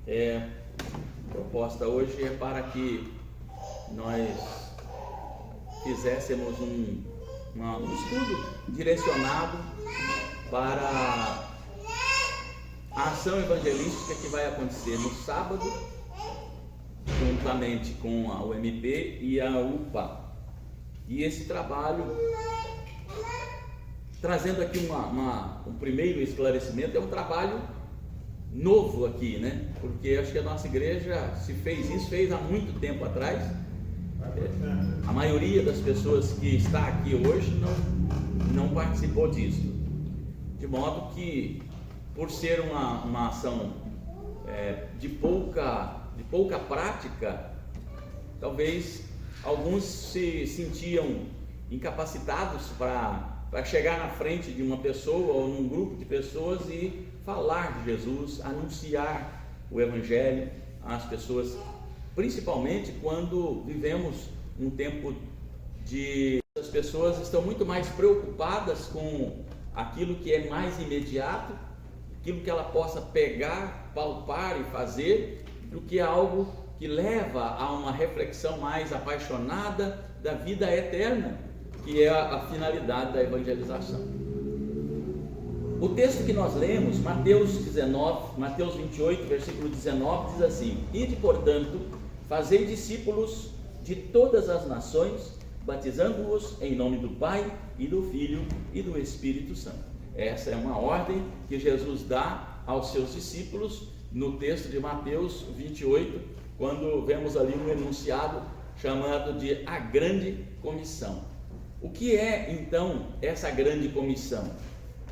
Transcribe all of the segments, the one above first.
A proposta hoje é para que nós fizéssemos um estudo direcionado para a ação evangelística que vai acontecer no sábado, juntamente com a UMP e a UPA. E esse trabalho, trazendo aqui um primeiro esclarecimento, é um trabalho novo aqui, né? Porque acho que a nossa igreja fez há muito tempo atrás. A maioria das pessoas que está aqui hoje não participou disso. De modo que, por ser uma ação de pouca prática, talvez alguns se sentiam incapacitados para chegar na frente de uma pessoa ou num grupo de pessoas e falar de Jesus, anunciar o Evangelho às pessoas, principalmente quando vivemos um tempo as pessoas estão muito mais preocupadas com aquilo que é mais imediato, aquilo que ela possa pegar, palpar e fazer, do que algo que leva a uma reflexão mais apaixonada da vida eterna, que é a finalidade da evangelização. O texto que nós lemos, Mateus 28, versículo 19, diz assim: Ide, portanto, fazei discípulos de todas as nações, batizando-os em nome do Pai e do Filho e do Espírito Santo. Essa é uma ordem que Jesus dá aos seus discípulos no texto de Mateus 28, quando vemos ali um enunciado chamado de a Grande Comissão. O que é então essa Grande Comissão?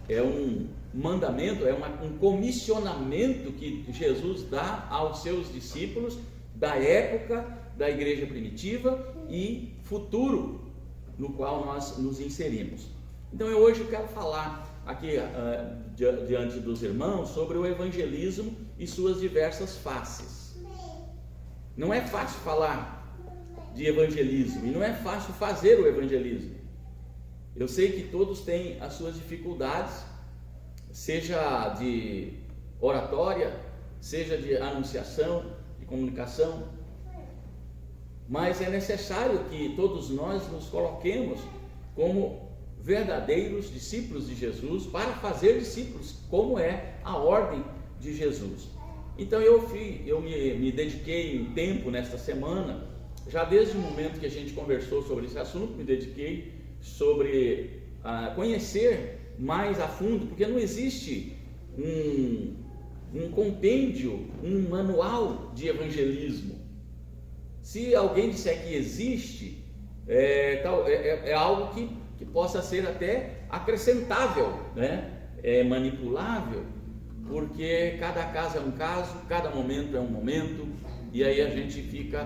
É um mandamento, um comissionamento que Jesus dá aos seus discípulos da época da igreja primitiva e futuro no qual nós nos inserimos. Então hoje eu quero falar aqui diante dos irmãos sobre o evangelismo e suas diversas faces. Não é fácil falar de evangelismo e não é fácil fazer o evangelismo. Eu sei que todos têm as suas dificuldades, seja de oratória, seja de anunciação, de comunicação, mas é necessário que todos nós nos coloquemos como verdadeiros discípulos de Jesus para fazer discípulos, como é a ordem de Jesus. Então eu me dediquei um tempo nesta semana, já desde o momento que a gente conversou sobre esse assunto, me dediquei sobre conhecer mais a fundo, porque não existe um compêndio, um manual de evangelismo. Se alguém disser que existe, é algo que possa ser até acrescentável, né? É manipulável, porque cada caso é um caso, cada momento é um momento, e aí a gente fica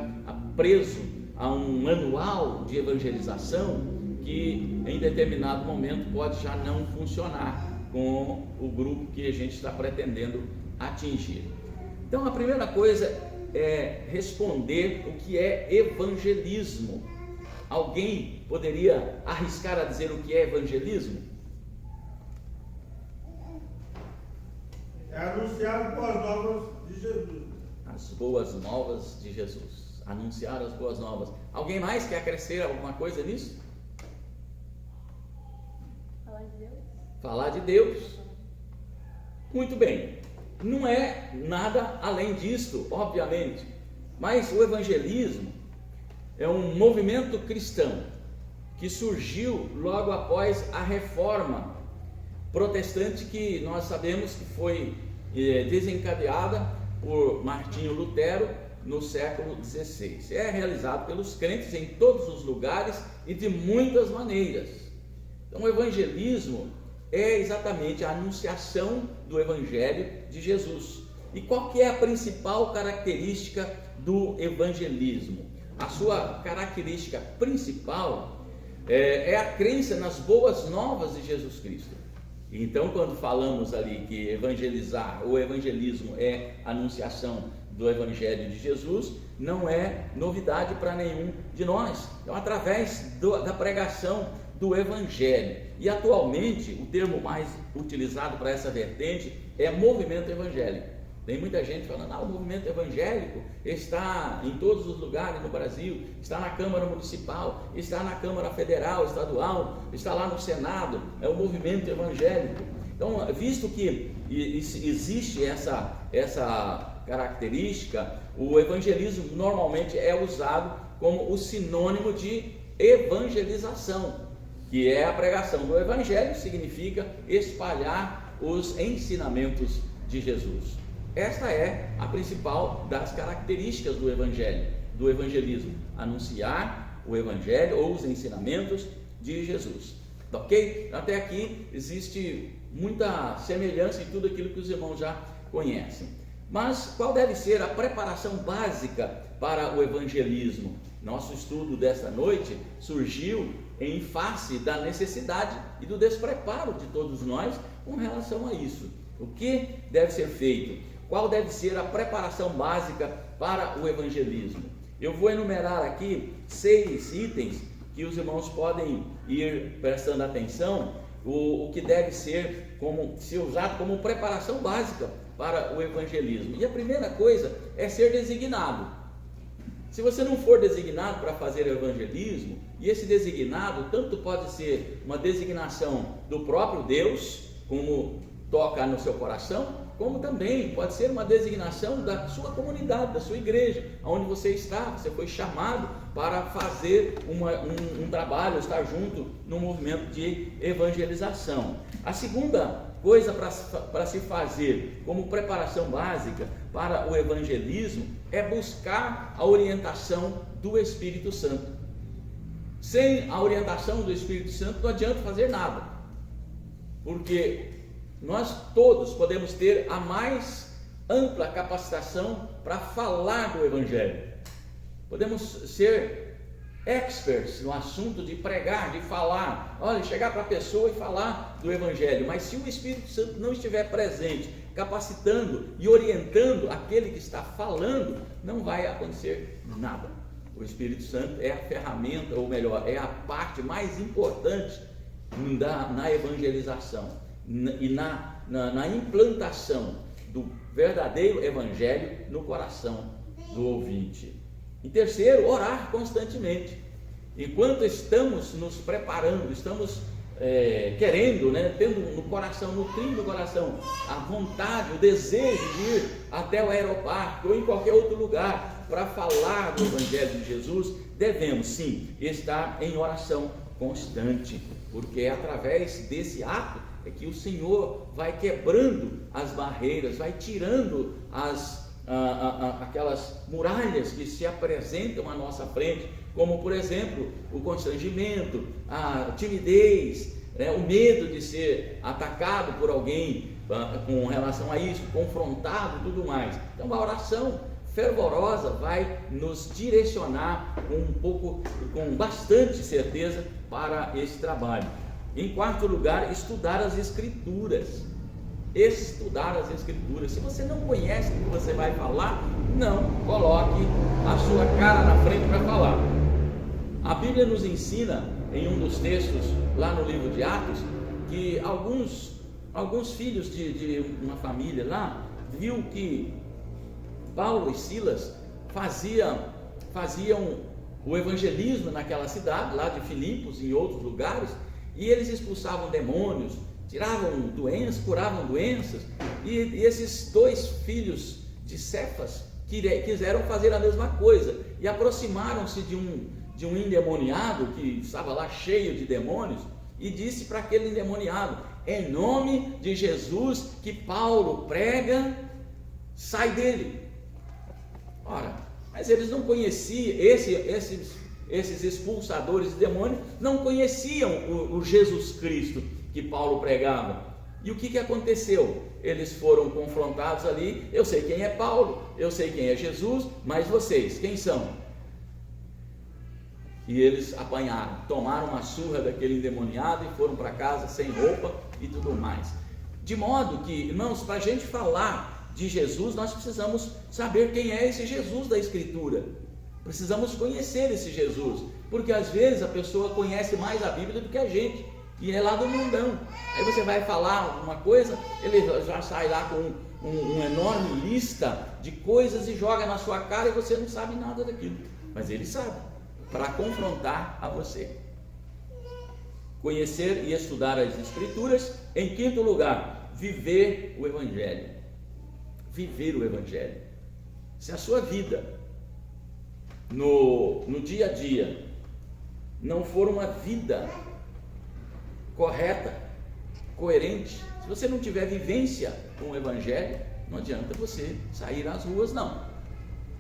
preso a um manual de evangelização que em determinado momento pode já não funcionar com o grupo que a gente está pretendendo atingir. Então a primeira coisa é responder o que é evangelismo. Alguém poderia arriscar a dizer o que é evangelismo? É anunciar as boas novas de Jesus. As boas novas de Jesus. Anunciar as boas novas. Alguém mais quer acrescer alguma coisa nisso? Falar de Deus. Falar de Deus. Muito bem. Não é nada além disto, obviamente. Mas o evangelismo é um movimento cristão que surgiu logo após a reforma protestante, que nós sabemos que foi desencadeada por Martinho Lutero no século XVI. É realizado pelos crentes em todos os lugares e de muitas maneiras. Então o evangelismo é exatamente a anunciação do Evangelho de Jesus. E qual que é a principal característica do evangelismo? A sua característica principal é a crença nas boas novas de Jesus Cristo. Então, quando falamos ali que o evangelismo é a anunciação do Evangelho de Jesus, não é novidade para nenhum de nós. Então, através da pregação do Evangelho. E atualmente o termo mais utilizado para essa vertente é movimento evangélico. Tem muita gente falando, o movimento evangélico está em todos os lugares no Brasil, está na Câmara Municipal, está na Câmara Federal, Estadual, está lá no Senado, é o movimento evangélico. Então, visto que existe essa característica, o evangelismo normalmente é usado como o sinônimo de evangelização, que é a pregação do evangelho, significa espalhar os ensinamentos de Jesus. Esta é a principal das características do evangelho, do evangelismo, anunciar o evangelho ou os ensinamentos de Jesus. Ok? Até aqui existe muita semelhança em tudo aquilo que os irmãos já conhecem. Mas qual deve ser a preparação básica para o evangelismo? Nosso estudo desta noite surgiu em face da necessidade e do despreparo de todos nós com relação a isso. O que deve ser feito? Qual deve ser a preparação básica para o evangelismo? Eu vou enumerar aqui 6 itens que os irmãos podem ir prestando atenção, o que deve ser usado como preparação básica para o evangelismo. E a primeira coisa é ser designado. Se você não for designado para fazer evangelismo, e esse designado tanto pode ser uma designação do próprio Deus, como toca no seu coração, como também pode ser uma designação da sua comunidade, da sua igreja, onde você está. Você foi chamado para fazer um trabalho, estar junto no movimento de evangelização. A segunda coisa para se fazer como preparação básica para o evangelismo é buscar a orientação do Espírito Santo. Sem a orientação do Espírito Santo não adianta fazer nada, porque nós todos podemos ter a mais ampla capacitação para falar do Evangelho. Podemos ser experts no assunto de pregar, de falar, chegar para a pessoa e falar do Evangelho. Mas se o Espírito Santo não estiver presente, capacitando e orientando aquele que está falando, não vai acontecer nada. O Espírito Santo é a ferramenta, ou melhor, é a parte mais importante na evangelização e na implantação do verdadeiro evangelho no coração do ouvinte. Em terceiro, orar constantemente. Enquanto estamos nos preparando, estamos querendo, tendo no coração, nutrindo no coração a vontade, o desejo de ir até o aeroporto ou em qualquer outro lugar para falar do evangelho de Jesus, devemos sim estar em oração constante, porque é através desse ato é que o Senhor vai quebrando as barreiras, vai tirando aquelas muralhas que se apresentam à nossa frente, como por exemplo o constrangimento, a timidez, o medo de ser atacado por alguém com relação a isso, confrontado e tudo mais. Então a oração fervorosa vai nos direcionar com bastante certeza para esse trabalho. Em quarto lugar, estudar as Escrituras. Estudar as Escrituras. Se você não conhece o que você vai falar, não coloque a sua cara na frente para falar. A Bíblia nos ensina, em um dos textos lá no livro de Atos, que alguns filhos de uma família lá viu que Paulo e Silas faziam o evangelismo naquela cidade, lá de Filipos e em outros lugares, e eles expulsavam demônios, tiravam doenças, curavam doenças, e esses 2 filhos de Cefas quiseram fazer a mesma coisa, e aproximaram-se de um endemoniado que estava lá cheio de demônios, e disse para aquele endemoniado: em nome de Jesus que Paulo prega, sai dele. Ora, mas eles não conheciam, esses expulsadores de demônios não conheciam o Jesus Cristo que Paulo pregava. E o que aconteceu? Eles foram confrontados ali. Eu sei quem é Paulo, eu sei quem é Jesus, mas vocês, quem são? E eles apanharam, tomaram uma surra daquele endemoniado e foram para casa sem roupa e tudo mais. De modo que, irmãos, para a gente falar de Jesus, nós precisamos saber quem é esse Jesus da Escritura. Precisamos conhecer esse Jesus, porque às vezes a pessoa conhece mais a Bíblia do que a gente, e é lá do mundão. Aí você vai falar uma coisa, ele já sai lá uma enorme lista de coisas e joga na sua cara e você não sabe nada daquilo. Mas ele sabe, para confrontar a você. Conhecer e estudar as Escrituras. Em quinto lugar, viver o Evangelho. Viver o Evangelho. Se a sua vida no dia a dia não for uma vida correta, coerente, se você não tiver vivência com o Evangelho, não adianta você sair às ruas, não.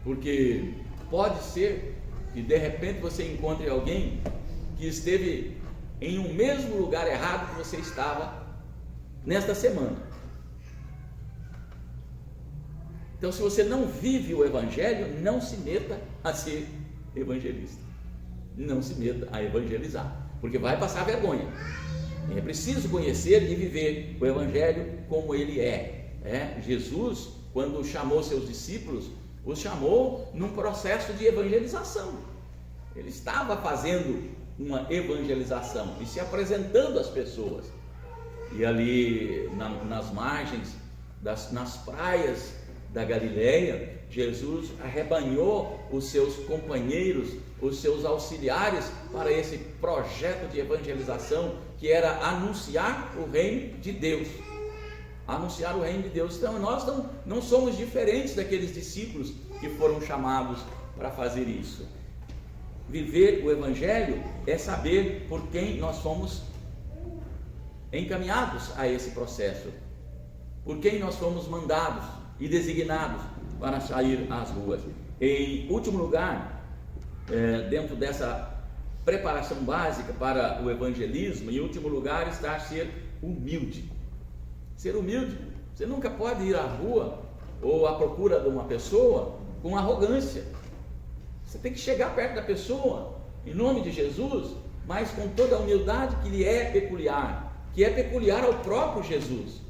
Porque pode ser que de repente você encontre alguém que esteve em um mesmo lugar errado que você estava nesta semana. Então, se você não vive o Evangelho, não se meta a ser evangelista. Não se meta a evangelizar, porque vai passar vergonha. É preciso conhecer e viver o Evangelho como ele é. Jesus, quando chamou seus discípulos, os chamou num processo de evangelização. Ele estava fazendo uma evangelização e se apresentando às pessoas. E ali nas margens, nas praias da Galileia, Jesus arrebanhou os seus companheiros, os seus auxiliares para esse projeto de evangelização, que era anunciar o reino de Deus. Anunciar o reino de Deus. Então nós não somos diferentes daqueles discípulos que foram chamados para fazer isso. Viver o Evangelho é saber por quem nós fomos encaminhados a esse processo, por quem nós fomos mandados e designados para sair às ruas. Em último lugar, dentro dessa preparação básica para o evangelismo, em último lugar está ser humilde. Ser humilde. Você nunca pode ir à rua ou à procura de uma pessoa com arrogância. Você tem que chegar perto da pessoa em nome de Jesus, mas com toda a humildade que lhe é peculiar, que é peculiar ao próprio Jesus.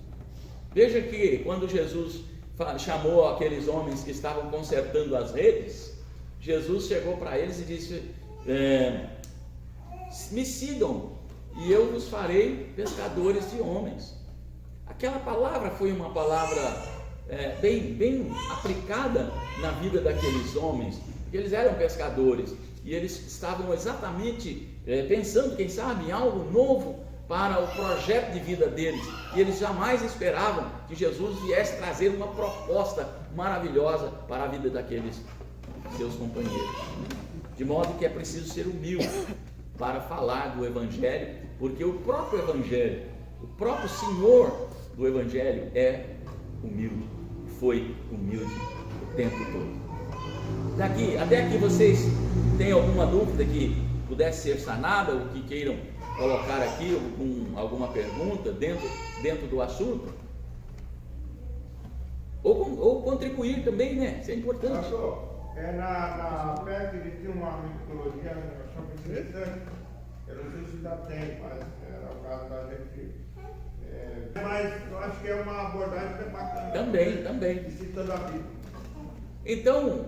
Veja que quando Jesus chamou aqueles homens que estavam consertando as redes, Jesus chegou para eles e disse: me sigam e eu vos farei pescadores de homens. Aquela palavra foi uma palavra bem aplicada na vida daqueles homens, porque eles eram pescadores e eles estavam exatamente pensando, quem sabe, em algo novo para o projeto de vida deles, e eles jamais esperavam que Jesus viesse trazer uma proposta maravilhosa para a vida daqueles seus companheiros. De modo que é preciso ser humilde para falar do Evangelho, porque o próprio Evangelho, o próprio Senhor do Evangelho é humilde, foi humilde o tempo todo. Até aqui vocês têm alguma dúvida que pudesse ser sanada, ou que queiram colocar aqui alguma pergunta dentro do assunto? Ou contribuir também, né? Isso é importante. Pastor, na PEC ele tinha uma metodologia, eu achava interessante. Eu não sei se ainda tem, mas era o caso da gente. Mas eu acho que é uma abordagem que é bacana. Também. Visitando a Bíblia. Então,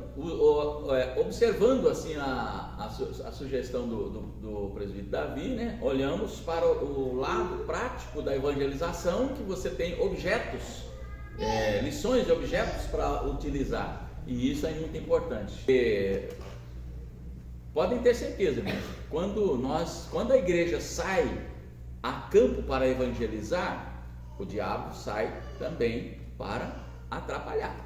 observando assim a sugestão do presbítero Davi, né, olhamos para o lado prático da evangelização, que você tem objetos, lições de objetos para utilizar, e isso é muito importante. Podem ter certeza, irmãos, quando a igreja sai a campo para evangelizar, o diabo sai também para atrapalhar.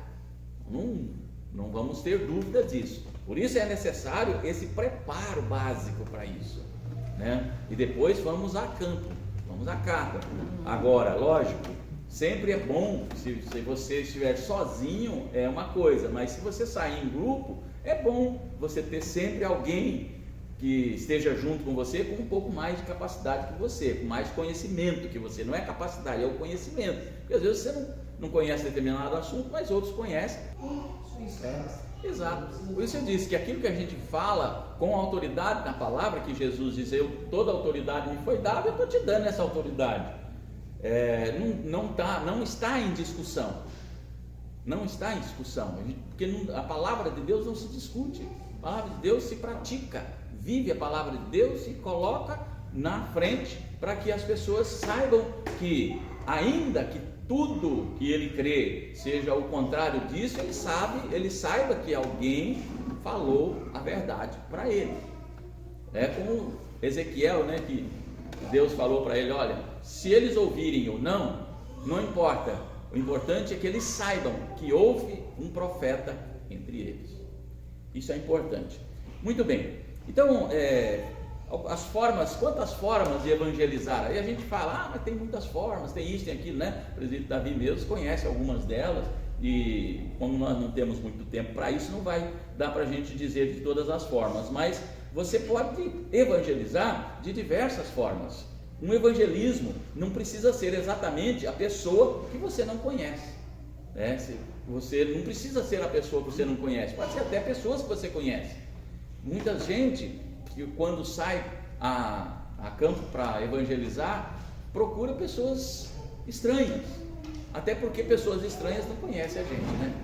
Não vamos ter dúvida disso. Por isso é necessário esse preparo básico para isso, né? E depois vamos a campo, vamos a carga. Agora, lógico, sempre é bom, se você estiver sozinho é uma coisa, mas se você sair em grupo, é bom você ter sempre alguém que esteja junto com você com um pouco mais de capacidade que você, com mais conhecimento que você. Não é capacidade, é o conhecimento. Porque às vezes você não conhece determinado assunto, mas outros conhecem. Exato. Por isso eu disse que aquilo que a gente fala com autoridade na palavra, que Jesus diz: toda autoridade me foi dada, eu estou te dando essa autoridade. Não está em discussão. Não está em discussão. Porque a palavra de Deus não se discute. A palavra de Deus se pratica. Vive a palavra de Deus e coloca na frente para que as pessoas saibam que, ainda que tudo que ele crê seja o contrário disso, ele saiba que alguém falou a verdade para ele. É como Ezequiel, né, que Deus falou para ele: olha, se eles ouvirem ou não, não importa, o importante é que eles saibam que houve um profeta entre eles. Isso é importante. Muito bem, então as formas, quantas formas de evangelizar? Aí a gente fala, mas tem muitas formas, tem isso, tem aquilo, né? O presidente Davi mesmo conhece algumas delas, e como nós não temos muito tempo para isso, não vai dar para a gente dizer de todas as formas, mas você pode evangelizar de diversas formas. Um evangelismo não precisa ser exatamente a pessoa que você não conhece, né? Você não precisa ser a pessoa que você não conhece, pode ser até pessoas que você conhece. Muita gente que quando sai a campo para evangelizar, procura pessoas estranhas, até porque pessoas estranhas não conhecem a gente, né?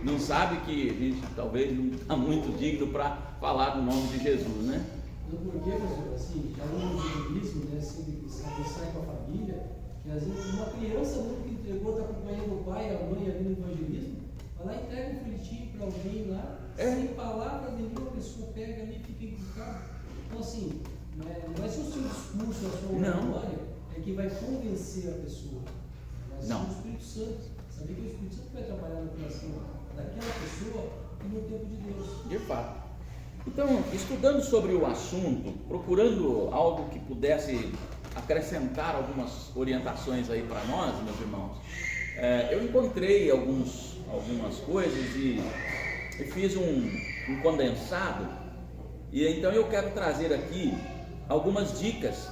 Não sabe que a gente talvez não está muito digno para falar do nome de Jesus, né? Não, porque, assim, falando de evangelismo, né, assim, que sai com a família, que às vezes uma criança mesmo que entregou, está acompanhando o pai e a mãe ali no evangelismo, vai lá e entrega um folhetinho para alguém lá, sem palavras nenhuma, a pessoa pega ali e fica encucada. Então, assim, não vai ser o seu discurso, a sua oratória que vai convencer a pessoa, mas sim o Espírito Santo. Saber que o Espírito Santo vai trabalhar no coração daquela pessoa e no tempo de Deus. De fato. Então, estudando sobre o assunto, procurando algo que pudesse acrescentar algumas orientações aí para nós, meus irmãos, eu encontrei algumas coisas e fiz um condensado, e então eu quero trazer aqui algumas dicas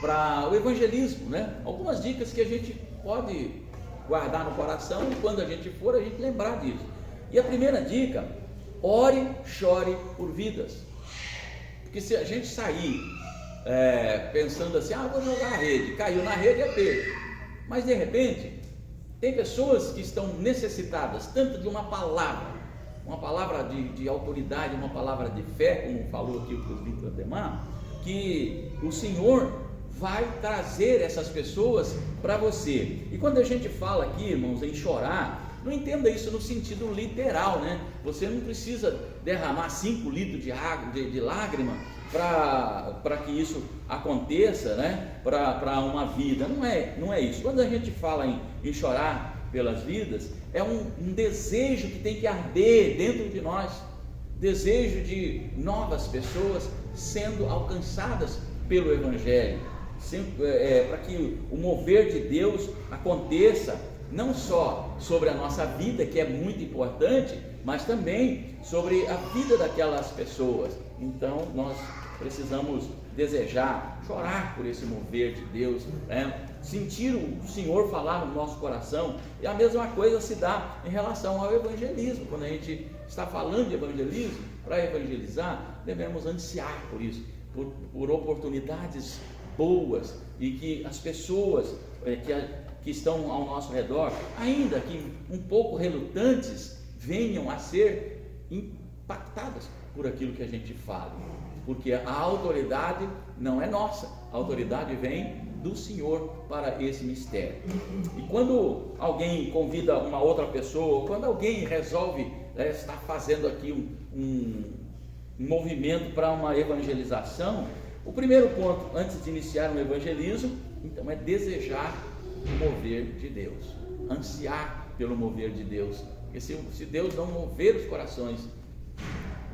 para o evangelismo, né? Algumas dicas que a gente pode guardar no coração e quando a gente for, a gente lembrar disso. E a primeira dica: ore, chore por vidas. Porque se a gente sair pensando assim, vou jogar a rede, caiu na rede, é peixe. Mas de repente, tem pessoas que estão necessitadas tanto de uma palavra de autoridade, uma palavra de fé, como falou aqui o presbítero Ademar, que o Senhor vai trazer essas pessoas para você. E quando a gente fala aqui, irmãos, em chorar, não entenda isso no sentido literal, né? Você não precisa derramar 5 litros de água, de lágrima, para que isso aconteça, né? Para uma vida. Não é isso. Quando a gente fala em chorar pelas vidas, é um desejo que tem que arder dentro de nós, desejo de novas pessoas sendo alcançadas pelo Evangelho, para que o mover de Deus aconteça não só sobre a nossa vida, que é muito importante, mas também sobre a vida daquelas pessoas. Então nós precisamos desejar, chorar por esse mover de Deus, né? Sentir o Senhor falar no nosso coração. E a mesma coisa se dá em relação ao evangelismo. Quando a gente está falando de evangelismo, para evangelizar, devemos ansiar por isso, por oportunidades boas, e que as pessoas que estão ao nosso redor, ainda que um pouco relutantes, venham a ser impactadas por aquilo que a gente fala, porque a autoridade não é nossa, a autoridade vem do Senhor para esse mistério. E quando alguém convida uma outra pessoa, quando alguém resolve estar fazendo aqui um movimento para uma evangelização, o primeiro ponto, antes de iniciar um evangelismo, então, é desejar o mover de Deus, ansiar pelo mover de Deus, porque se Deus não mover os corações,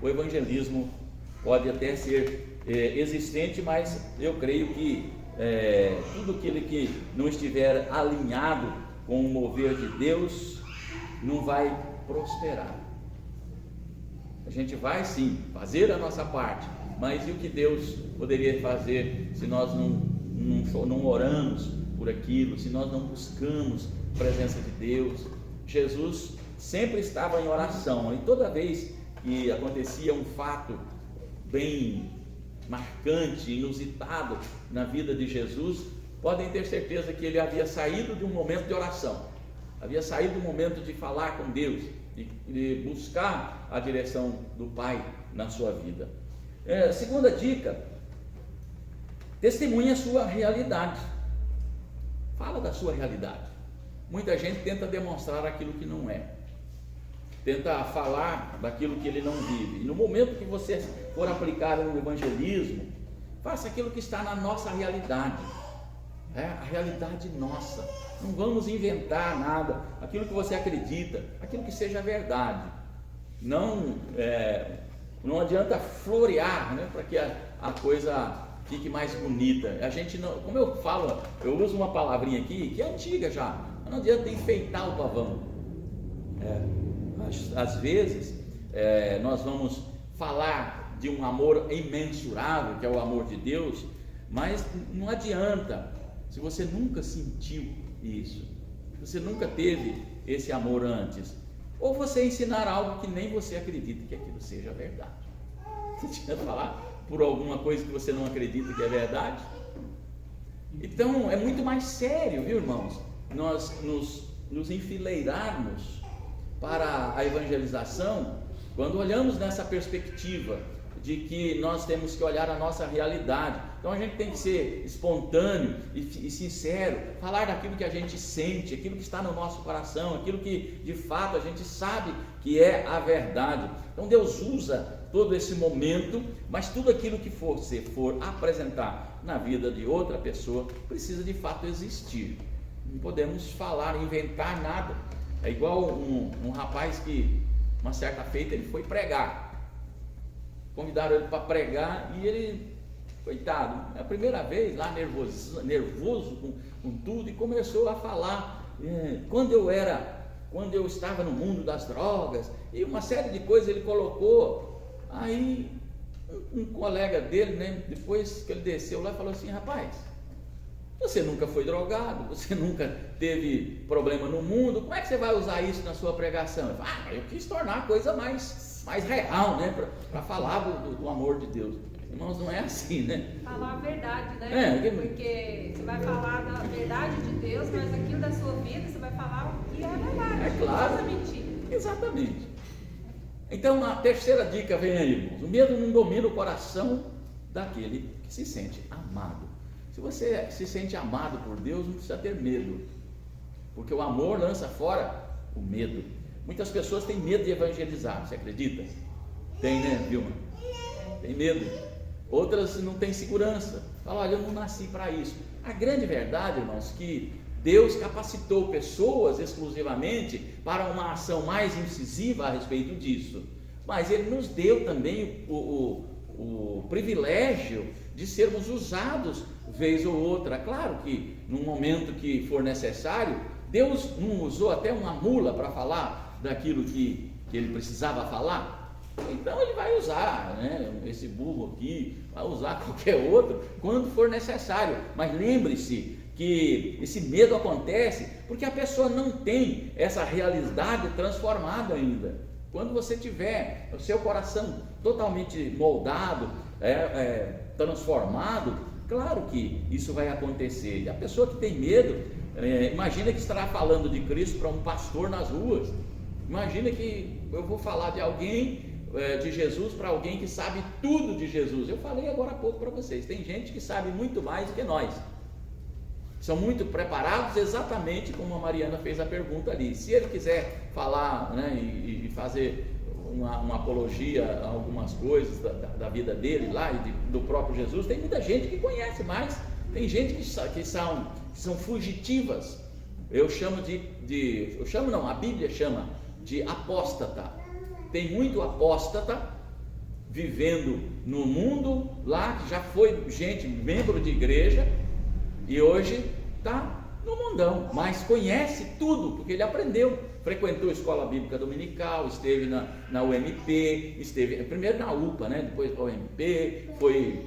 o evangelismo pode até ser existente, mas eu creio que tudo aquilo que não estiver alinhado com o mover de Deus, não vai prosperar. A gente vai sim fazer a nossa parte, mas e o que Deus poderia fazer se nós não oramos por aquilo, se nós não buscamos a presença de Deus? Jesus sempre estava em oração, e toda vez que acontecia um fato bem marcante, inusitado na vida de Jesus, podem ter certeza que ele havia saído de um momento de oração, havia saído do momento de falar com Deus, de buscar a direção do Pai na sua vida. Segunda dica: testemunhe a sua realidade. Fala da sua realidade. muita gente tenta demonstrar aquilo que não é, tenta falar daquilo que ele não vive. E no momento que você for aplicar o evangelismo, faça aquilo que está na nossa realidade, a realidade nossa. Não vamos inventar nada, aquilo que você acredita, aquilo que seja verdade. Não adianta florear, né, para que a coisa fique mais bonita. A gente não, como eu falo, eu uso uma palavrinha aqui que é antiga já, não adianta enfeitar o pavão. Às vezes nós vamos falar de um amor imensurável, que é o amor de Deus, mas não adianta se você nunca sentiu isso, você nunca teve esse amor antes, ou você ensinar algo que nem você acredita que aquilo seja verdade. Você tinha que falar por alguma coisa que você não acredita que é verdade. Então é muito mais sério, viu, irmãos, nós nos enfileirarmos para a evangelização, quando olhamos nessa perspectiva de que nós temos que olhar a nossa realidade. Então a gente tem que ser espontâneo e sincero, falar daquilo que a gente sente, aquilo que está no nosso coração, aquilo que de fato a gente sabe que é a verdade. Então Deus usa todo esse momento, mas tudo aquilo que você for apresentar na vida de outra pessoa precisa de fato existir. Não podemos falar, inventar nada. É igual um rapaz que uma certa feita ele foi pregar, convidaram ele para pregar e ele, coitado, é a primeira vez lá, nervoso com tudo, e começou a falar quando eu estava no mundo das drogas, e uma série de coisas ele colocou. Aí um colega dele, né, depois que ele desceu lá, falou assim: rapaz, você nunca foi drogado, você nunca teve problema no mundo, como é que você vai usar isso na sua pregação? Eu falei: eu quis tornar a coisa mais real, né, para falar do amor de Deus. Irmãos, não é assim, né? Falar a verdade, né? Porque você vai falar da verdade de Deus, mas aquilo da sua vida você vai falar o que é a verdade. É claro. Não precisa mentir. Exatamente. Então a terceira dica vem aí, irmãos: o medo não domina o coração daquele que se sente amado. Se você se sente amado por Deus, não precisa ter medo, porque o amor lança fora o medo. Muitas pessoas têm medo de evangelizar, você acredita? Tem, né, Vilma? Tem medo. Outras não têm segurança, falam: olha, eu não nasci para isso. A grande verdade, irmãos, que Deus capacitou pessoas exclusivamente para uma ação mais incisiva a respeito disso, mas Ele nos deu também o privilégio de sermos usados vez ou outra. Claro que no momento que for necessário, Deus não usou até uma mula para falar daquilo que Ele precisava falar, então Ele vai usar, né, esse burro aqui, vai usar qualquer outro quando for necessário. Mas lembre-se que esse medo acontece porque a pessoa não tem essa realidade transformada ainda. Quando você tiver o seu coração totalmente moldado, transformado, claro que isso vai acontecer. E a pessoa que tem medo, imagina que estará falando de Cristo para um pastor nas ruas. Imagina que eu vou falar de alguém, de Jesus, para alguém que sabe tudo de Jesus. Eu falei agora há pouco para vocês, tem gente que sabe muito mais do que nós, são muito preparados, exatamente como a Mariana fez a pergunta ali. Se ele quiser falar, né, e fazer uma apologia a algumas coisas da vida dele lá e do próprio Jesus, tem muita gente que conhece mais. Tem gente que são fugitivas. A Bíblia chama de apóstata. Tem muito apóstata vivendo no mundo lá, que já foi gente, membro de igreja, e hoje está no mundão, mas conhece tudo, porque ele aprendeu, frequentou a escola bíblica dominical, esteve na UMP, esteve primeiro na UPA, né? Depois da UMP, foi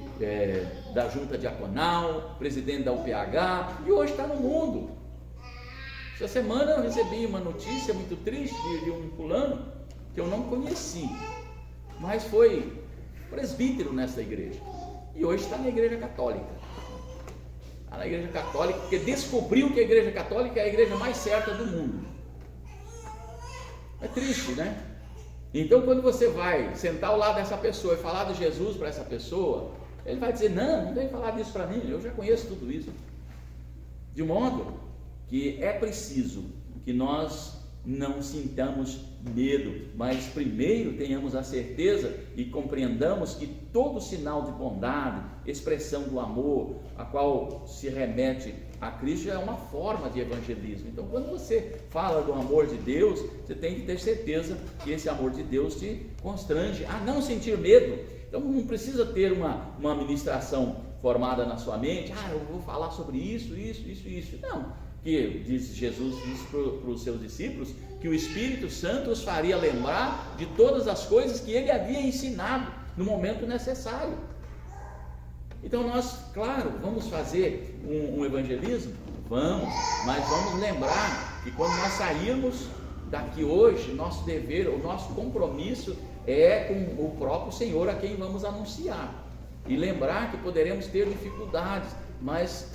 da junta diaconal, presidente da UPH, e hoje está no mundo. Essa semana eu recebi uma notícia muito triste de um fulano que eu não conheci, mas foi presbítero nessa igreja, e hoje está na igreja católica. Na igreja católica, porque descobriu que a igreja católica é a igreja mais certa do mundo. É triste, né? Então quando você vai sentar ao lado dessa pessoa e falar de Jesus para essa pessoa, ele vai dizer: não vem falar disso para mim, eu já conheço tudo isso. De modo que é preciso que nós não sintamos medo, mas primeiro tenhamos a certeza e compreendamos que todo sinal de bondade, expressão do amor, a qual se remete a Cristo, é uma forma de evangelismo. Então, quando você fala do amor de Deus, você tem que ter certeza que esse amor de Deus te constrange a não sentir medo. Então, não precisa ter uma ministração formada na sua mente, eu vou falar sobre isso. Não. Que diz Jesus disse para os seus discípulos que o Espírito Santo os faria lembrar de todas as coisas que ele havia ensinado no momento necessário. Então nós, claro, vamos fazer um evangelismo? Vamos, mas vamos lembrar que quando nós sairmos daqui hoje, nosso dever, o nosso compromisso é com o próprio Senhor a quem vamos anunciar. E lembrar que poderemos ter dificuldades, mas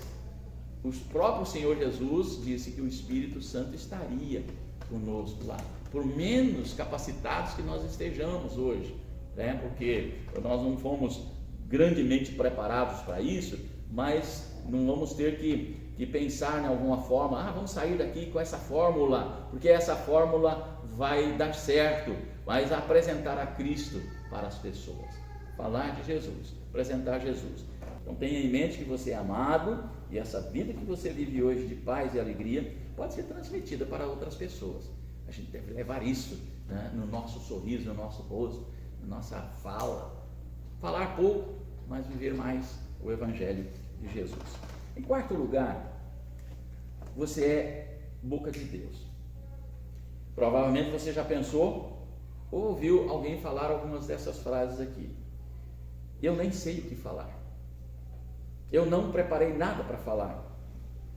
o próprio Senhor Jesus disse que o Espírito Santo estaria conosco lá, por menos capacitados que nós estejamos hoje, né? Porque nós não fomos grandemente preparados para isso, mas não vamos ter que pensar em alguma forma, vamos sair daqui com essa fórmula, porque essa fórmula vai dar certo, mas apresentar a Cristo para as pessoas, falar de Jesus, apresentar Jesus. Então tenha em mente que você é amado e essa vida que você vive hoje de paz e alegria pode ser transmitida para outras pessoas. A gente deve levar isso, né, no nosso sorriso, no nosso rosto, na nossa fala. Falar pouco, mas viver mais o Evangelho de Jesus. Em quarto lugar, você é boca de Deus. Provavelmente você já pensou ou ouviu alguém falar algumas dessas frases aqui. Eu nem sei o que falar. Eu não preparei nada para falar.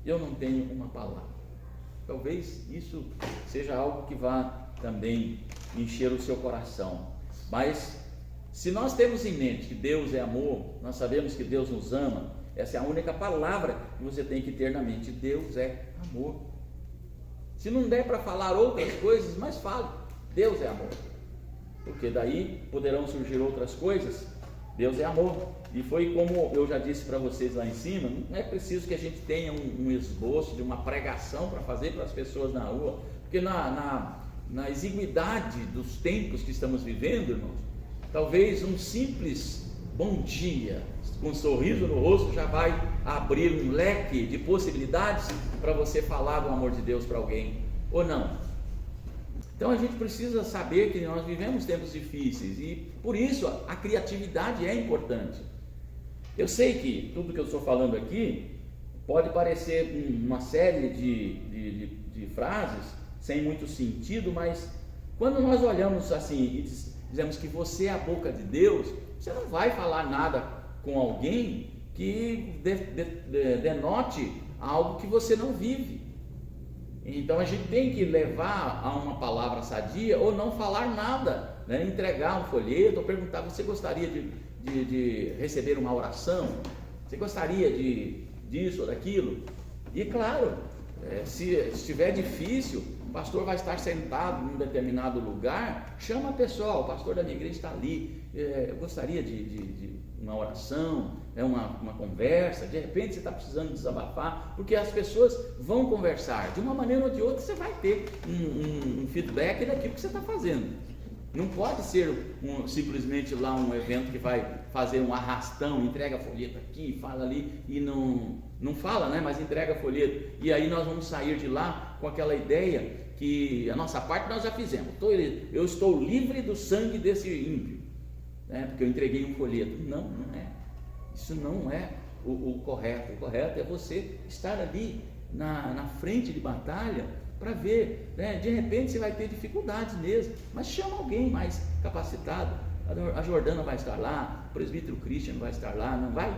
Eu não tenho uma palavra. Talvez isso seja algo que vá também encher o seu coração. Mas se nós temos em mente que Deus é amor, nós sabemos que Deus nos ama, essa é a única palavra que você tem que ter na mente. Deus é amor. Se não der para falar outras coisas, mas fale. Deus é amor. Porque daí poderão surgir outras coisas. Deus é amor. E foi como eu já disse para vocês lá em cima, não é preciso que a gente tenha um esboço de uma pregação para fazer para as pessoas na rua, porque na exiguidade dos tempos que estamos vivendo, irmãos, talvez um simples bom dia, com um sorriso no rosto, já vai abrir um leque de possibilidades para você falar do amor de Deus para alguém, ou não? Então a gente precisa saber que nós vivemos tempos difíceis e por isso a criatividade é importante. Eu sei que tudo que eu estou falando aqui pode parecer uma série de frases sem muito sentido, mas quando nós olhamos assim e dizemos que você é a boca de Deus, você não vai falar nada com alguém que denote algo que você não vive. Então a gente tem que levar a uma palavra sadia ou não falar nada, né? Entregar um folheto ou perguntar: você gostaria de receber uma oração? Você gostaria disso ou daquilo? E claro, se estiver difícil, o pastor vai estar sentado em um determinado lugar, chama a pessoa: o pastor da minha igreja está ali, eu gostaria de uma oração, uma conversa. De repente você está precisando desabafar, porque as pessoas vão conversar, de uma maneira ou de outra você vai ter um feedback daquilo que você está fazendo. Não pode ser simplesmente lá um evento que vai fazer um arrastão, entrega folheto aqui, fala ali e não fala, né? Mas entrega folheto, e aí nós vamos sair de lá com aquela ideia que a nossa parte nós já fizemos. Eu estou livre do sangue desse ímpio, né? Porque eu entreguei um folheto. Não é. Isso não é o correto. O correto é você estar ali na frente de batalha para ver, né? De repente você vai ter dificuldades mesmo, mas chama alguém mais capacitado. A Jordana vai estar lá, o presbítero Christian vai estar lá, não vai?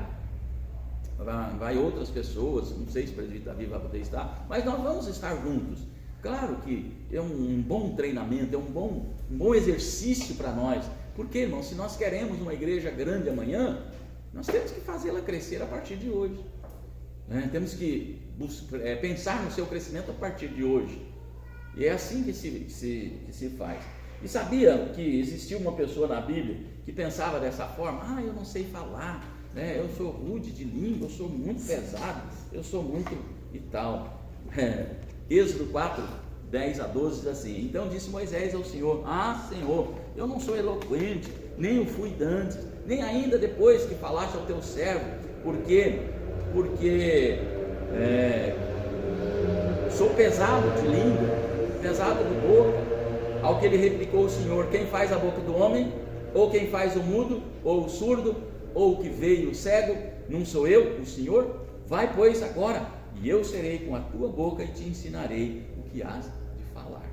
Vai outras pessoas, não sei se o presbítero Davi vai poder estar, mas nós vamos estar juntos. Claro que é um bom treinamento, é um bom exercício para nós, porque, irmão, se nós queremos uma igreja grande amanhã, nós temos que fazê-la crescer a partir de hoje, né? Temos que pensar no seu crescimento a partir de hoje, e é assim que se faz. E sabia que existia uma pessoa na Bíblia que pensava dessa forma: eu não sei falar, né? Eu sou rude de língua, eu sou muito pesado, eu sou muito e tal. Êxodo 4, 10 a 12 diz assim: então disse Moisés ao Senhor: ah, Senhor, eu não sou eloquente, nem o fui dantes, nem ainda depois que falaste ao teu servo, porque sou pesado de língua, pesado de boca. Ao que ele replicou o Senhor: quem faz a boca do homem? Ou quem faz o mudo, ou o surdo, ou o que veio o cego? Não sou eu, o Senhor? Vai, pois, agora, e eu serei com a tua boca e te ensinarei o que has de falar.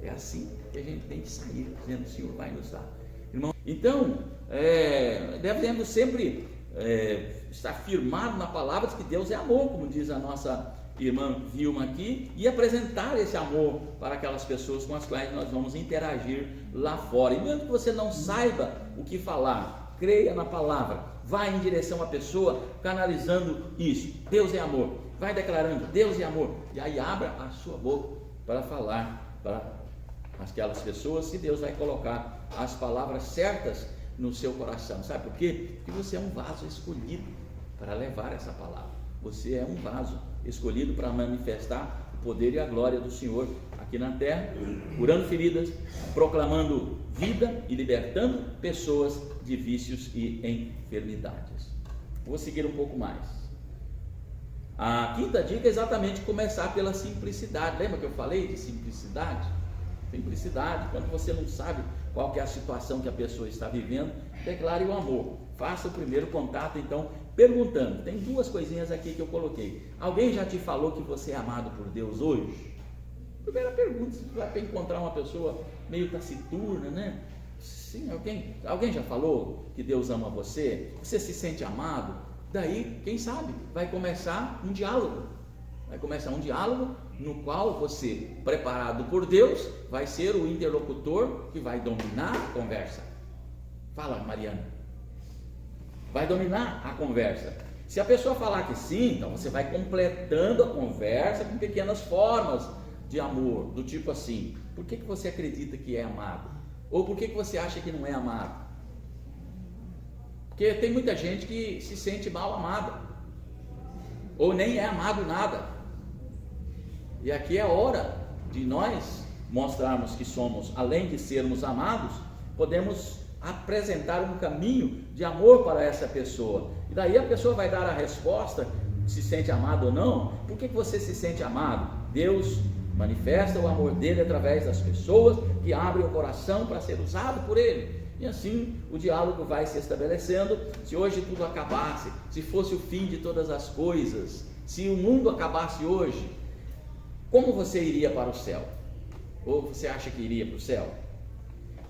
É assim que a gente tem que sair, dizendo: o Senhor vai nos dar. Irmão, então, devemos sempre estar firmado na palavra de que Deus é amor, como diz a nossa irmã Vilma aqui, e apresentar esse amor para aquelas pessoas com as quais nós vamos interagir lá fora. E mesmo que você não saiba o que falar, creia na palavra, vá em direção à pessoa, canalizando isso: Deus é amor. Vai declarando: Deus é amor. E aí abra a sua boca para falar para aquelas pessoas, se Deus vai colocar as palavras certas no seu coração. Sabe por quê? Porque você é um vaso escolhido para levar essa palavra. Você é um vaso escolhido para manifestar o poder e a glória do Senhor aqui na terra, curando feridas, proclamando vida e libertando pessoas de vícios e enfermidades. Vou seguir um pouco mais. A quinta dica é exatamente começar pela simplicidade. Lembra que eu falei de simplicidade? Simplicidade, quando você não sabe qual que é a situação que a pessoa está vivendo, declare o amor. Faça o primeiro contato, então, perguntando. Tem duas coisinhas aqui que eu coloquei. Alguém já te falou que você é amado por Deus hoje? Primeira pergunta: você vai encontrar uma pessoa meio taciturna, né? Sim, alguém já falou que Deus ama você? Você se sente amado? Daí, quem sabe, vai começar um diálogo. Vai começar um diálogo no qual você, preparado por Deus, vai ser o interlocutor que vai dominar a conversa. Fala, Mariana. Vai dominar a conversa. Se a pessoa falar que sim, então você vai completando a conversa com pequenas formas de amor, do tipo assim: por que você acredita que é amado? Ou por que você acha que não é amado? Porque tem muita gente que se sente mal amada, ou nem é amado nada. E aqui é hora de nós mostrarmos que somos, além de sermos amados, podemos apresentar um caminho de amor para essa pessoa. E daí a pessoa vai dar a resposta, se sente amado ou não. Por que você se sente amado? Deus manifesta o amor dele através das pessoas que abrem o coração para ser usado por ele. E assim o diálogo vai se estabelecendo. Se hoje tudo acabasse, se fosse o fim de todas as coisas, se o mundo acabasse hoje, como você iria para o céu? Ou você acha que iria para o céu?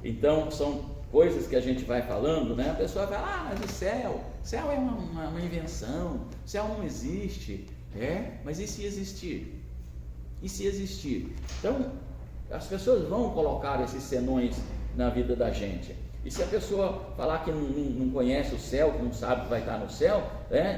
Então são coisas que a gente vai falando, né? A pessoa vai: ah, mas o céu é uma invenção, o céu não existe. Mas e se existir? E se existir? Então as pessoas vão colocar esses senões na vida da gente. E se a pessoa falar que não conhece o céu, que não sabe que vai estar no céu,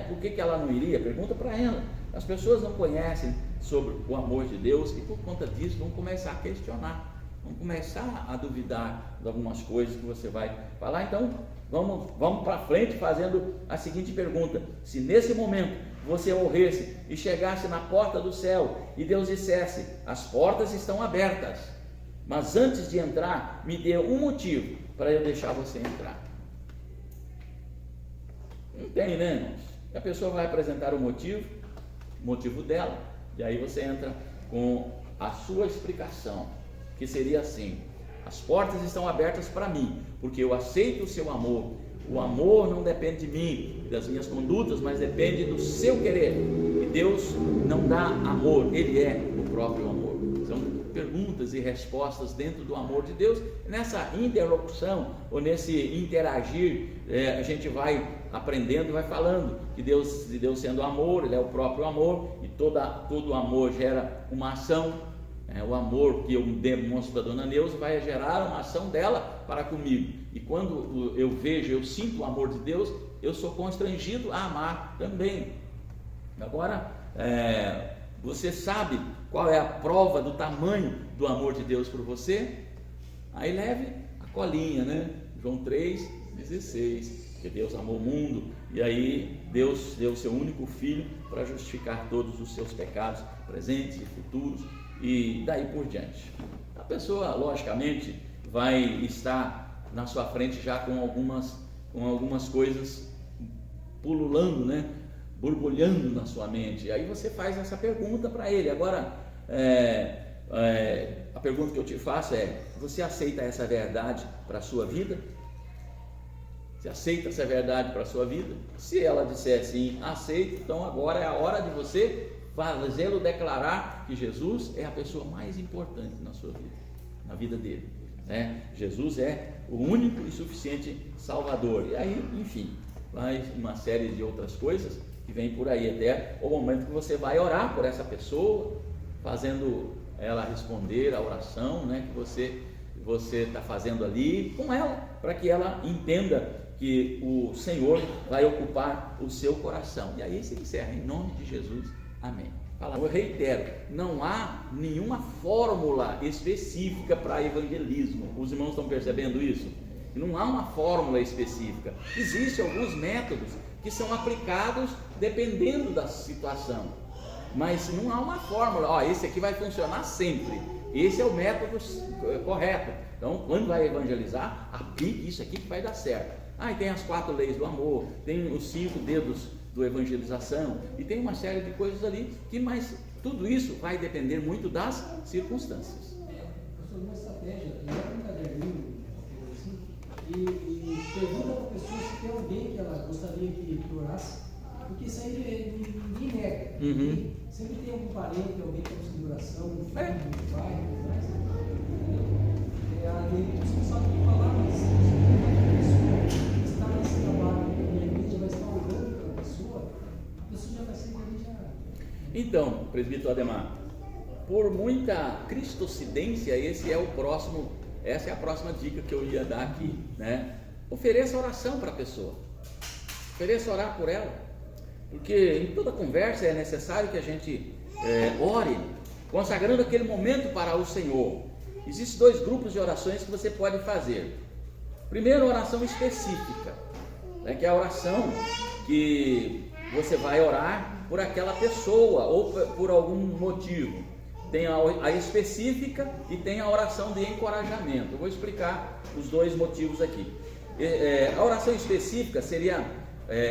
por que ela não iria? Pergunta para ela. As pessoas não conhecem sobre o amor de Deus e por conta disso vão começar a questionar, vão começar a duvidar de algumas coisas que você vai falar. Então vamos para frente fazendo a seguinte pergunta: se nesse momento você morresse e chegasse na porta do céu e Deus dissesse: as portas estão abertas, mas antes de entrar me dê um motivo para eu deixar você entrar. Não tem, né, irmãos? A pessoa vai apresentar o motivo dela, e aí você entra com a sua explicação, que seria assim: as portas estão abertas para mim, porque eu aceito o seu amor. O amor não depende de mim, das minhas condutas, mas depende do seu querer. E Deus não dá amor, Ele é o próprio amor. São perguntas e respostas dentro do amor de Deus. Nessa interlocução, ou nesse interagir, a gente vai aprendendo, vai falando que Deus sendo amor, Ele é o próprio amor, e todo amor gera uma ação. O amor que eu demonstro para a dona Neuza vai gerar uma ação dela para comigo. E quando eu sinto o amor de Deus, eu sou constrangido a amar também. Agora, você sabe qual é a prova do tamanho do amor de Deus por você? Aí leve a colinha, né? João 3,16. porque Deus amou o mundo, e aí Deus deu o seu único Filho para justificar todos os seus pecados, presentes e futuros, e daí por diante. A pessoa, logicamente, vai estar na sua frente já com algumas coisas pululando, né? Borbulhando na sua mente. Aí você faz essa pergunta para ele. Agora, a pergunta que eu te faço é: você aceita essa verdade para a sua vida? Você aceita essa verdade para a sua vida? Se ela disser sim, aceito, então agora é a hora de você fazê-lo declarar que Jesus é a pessoa mais importante na sua vida, na vida dele, né? Jesus é o único e suficiente Salvador. E aí, enfim, mais uma série de outras coisas que vem por aí, até o momento que você vai orar por essa pessoa, fazendo ela responder a oração, né, que você está fazendo ali com ela, para que ela entenda que o Senhor vai ocupar o seu coração. E aí se encerra em nome de Jesus, amém. Eu reitero, não há nenhuma fórmula específica para evangelismo. Os irmãos estão percebendo isso? Não há uma fórmula específica. Existem alguns métodos que são aplicados dependendo da situação, mas não há uma fórmula. Esse aqui vai funcionar sempre, esse é o método correto. Então, quando vai evangelizar, aplique isso aqui que vai dar certo. E tem as 4 leis do amor, tem os 5 dedos do evangelização, e tem uma série de coisas ali, mas tudo isso vai depender muito das circunstâncias. Professor, uma estratégia, leva um caderninho assim, e pergunta para a pessoa se tem alguém que ela gostaria que orasse, porque isso aí ninguém nega. Uhum. Sempre tem algum parente, alguém que precisa de oração, um filho, um pai, tudo mais. Aí você só tem que falar, mas se a pessoa está nesse trabalho e a igreja vai estar orando pela pessoa, a pessoa já vai ser igreja. Então, presbítero Ademar, por muita cristocidência, essa é a próxima dica que eu ia dar aqui, né? Ofereça oração para a pessoa, ofereça orar por ela, porque em toda conversa é necessário que a gente ore, consagrando aquele momento para o Senhor. Existem 2 grupos de orações que você pode fazer. Primeiro, oração específica, né, que é a oração que você vai orar por aquela pessoa ou por algum motivo. Tem a específica e tem a oração de encorajamento. Eu vou explicar os 2 motivos aqui. A oração específica seria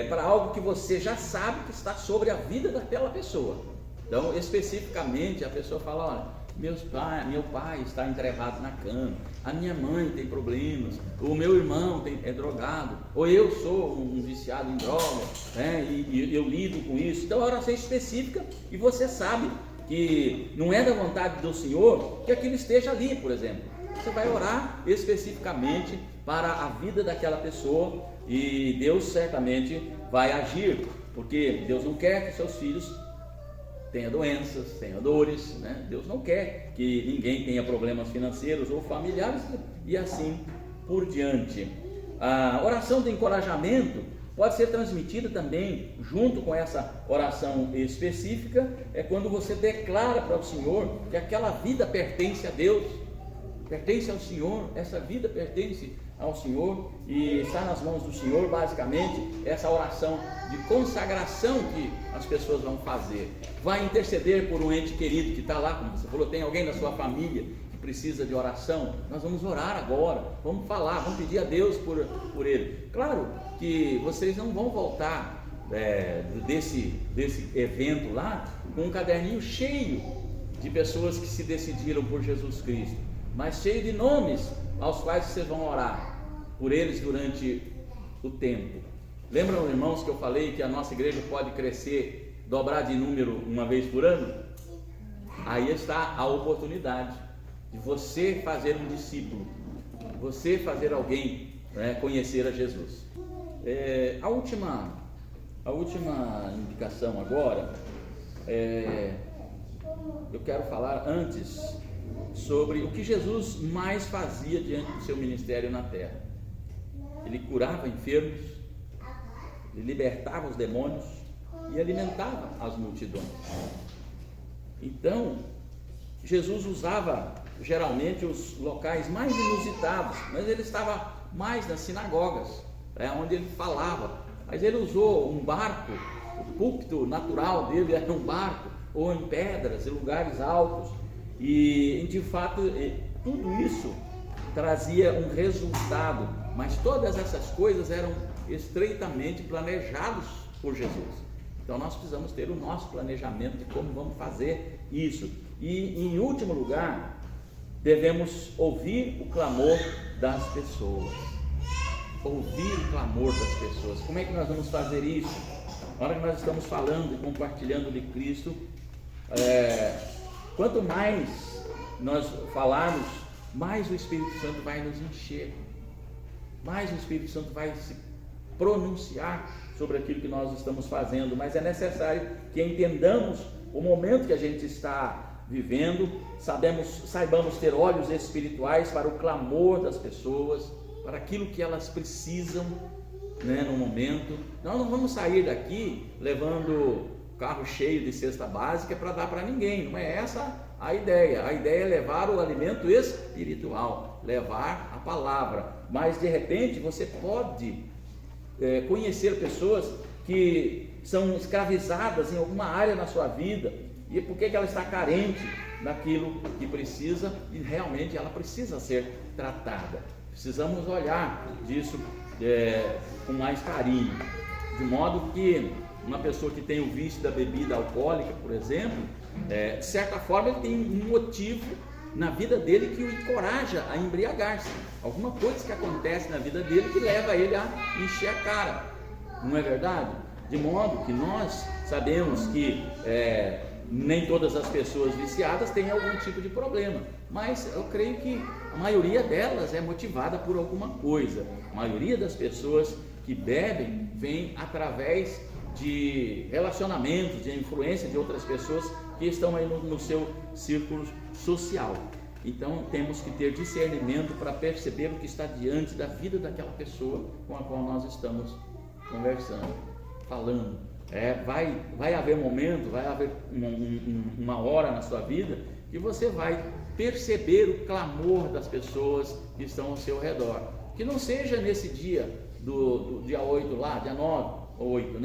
para algo que você já sabe que está sobre a vida daquela pessoa. Então, especificamente, a pessoa fala: olha, meu pai está entrevado na cama, a minha mãe tem problemas, o meu irmão é drogado, ou eu sou um viciado em droga, né, e eu lido com isso. Então a oração é específica e você sabe que não é da vontade do Senhor que aquilo esteja ali, por exemplo. Você vai orar especificamente para a vida daquela pessoa e Deus certamente vai agir, porque Deus não quer que seus filhos tenha doenças, tenha dores, né? Deus não quer que ninguém tenha problemas financeiros ou familiares e assim por diante. A oração de encorajamento pode ser transmitida também junto com essa oração específica, é quando você declara para o Senhor que aquela vida pertence a Deus, pertence ao Senhor, essa vida pertence ao Senhor e está nas mãos do Senhor. Basicamente, essa oração de consagração que as pessoas vão fazer, vai interceder por um ente querido que está lá, como você falou, tem alguém da sua família que precisa de oração, nós vamos orar agora, vamos falar, vamos pedir a Deus por ele. Claro que vocês não vão voltar desse evento lá com um caderninho cheio de pessoas que se decidiram por Jesus Cristo, mas cheio de nomes aos quais vocês vão orar por eles durante o tempo. Lembram, irmãos, que eu falei que a nossa igreja pode crescer, dobrar de número uma vez por ano? Aí está a oportunidade de você fazer um discípulo, você fazer alguém conhecer a Jesus. A última indicação agora, eu quero falar antes sobre o que Jesus mais fazia diante do seu ministério na terra. Ele curava enfermos, ele libertava os demônios e alimentava as multidões. Então, Jesus usava geralmente os locais mais inusitados, mas ele estava mais nas sinagogas, onde ele falava. Mas ele usou um barco, o púlpito natural dele era um barco, ou em pedras, em lugares altos, e de fato tudo isso trazia um resultado, mas todas essas coisas eram estreitamente planejados por Jesus. Então nós precisamos ter o nosso planejamento de como vamos fazer isso. E em último lugar, devemos ouvir o clamor das pessoas. Ouvir o clamor das pessoas. Como é que nós vamos fazer isso? Na hora que nós estamos falando e compartilhando de Cristo, quanto mais nós falarmos, mais o Espírito Santo vai nos encher, mais o Espírito Santo vai se pronunciar sobre aquilo que nós estamos fazendo. Mas é necessário que entendamos o momento que a gente está vivendo, saibamos ter olhos espirituais para o clamor das pessoas, para aquilo que elas precisam, no momento. Nós não vamos sair daqui levando carro cheio de cesta básica para dar para ninguém, não é essa a ideia é levar o alimento espiritual, levar a palavra. Mas de repente você pode conhecer pessoas que são escravizadas em alguma área na sua vida, e por que ela está carente daquilo que precisa, e realmente ela precisa ser tratada. Precisamos olhar disso com mais carinho, de modo que uma pessoa que tem o vício da bebida alcoólica, por exemplo, de certa forma ele tem um motivo na vida dele que o encoraja a embriagar-se, alguma coisa que acontece na vida dele que leva ele a encher a cara, não é verdade? De modo que nós sabemos que nem todas as pessoas viciadas têm algum tipo de problema, mas eu creio que a maioria delas é motivada por alguma coisa. A maioria das pessoas que bebem vem através de relacionamentos, de influência de outras pessoas que estão aí no seu círculo social. Então temos que ter discernimento para perceber o que está diante da vida daquela pessoa com a qual nós estamos conversando, falando. Vai haver momento, vai haver uma hora na sua vida que você vai perceber o clamor das pessoas que estão ao seu redor. Que não seja nesse dia do dia 8 lá, dia 9 ou 8,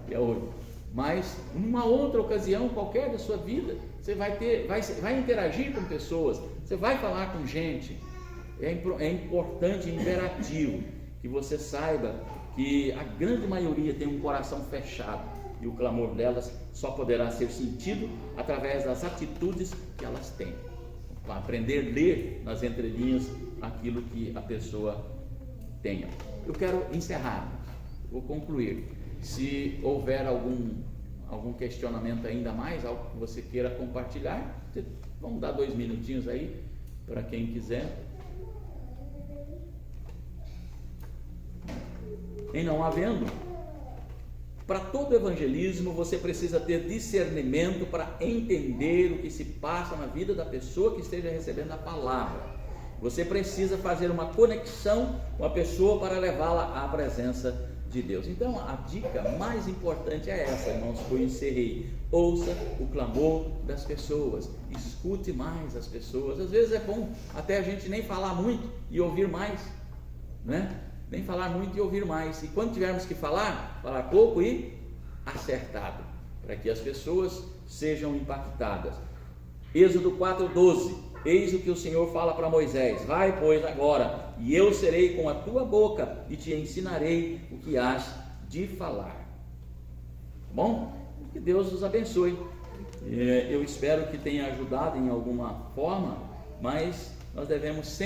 dia 8, mas numa outra ocasião qualquer da sua vida, você vai interagir com pessoas, você vai falar com gente. É importante e imperativo que você saiba que a grande maioria tem um coração fechado, e o clamor delas só poderá ser sentido através das atitudes que elas têm. Aprender a ler nas entrelinhas aquilo que a pessoa tenha. Eu quero encerrar, vou concluir. Se houver algum questionamento ainda mais, algo que você queira compartilhar, vamos dar 2 minutinhos aí para quem quiser. Em não havendo, para todo evangelismo você precisa ter discernimento para entender o que se passa na vida da pessoa que esteja recebendo a palavra. Você precisa fazer uma conexão com a pessoa para levá-la à presença de Deus. Então a dica mais importante é essa, irmãos, que eu encerrei. Ouça o clamor das pessoas, escute mais as pessoas. Às vezes é bom até a gente nem falar muito e ouvir mais, nem falar muito e ouvir mais, e quando tivermos que falar pouco e acertado, para que as pessoas sejam impactadas. Êxodo 4:12, eis o que o Senhor fala para Moisés: vai, pois, agora, e eu serei com a tua boca e te ensinarei o que hás de falar. Bom, que Deus nos abençoe. Eu espero que tenha ajudado em alguma forma, mas nós devemos sempre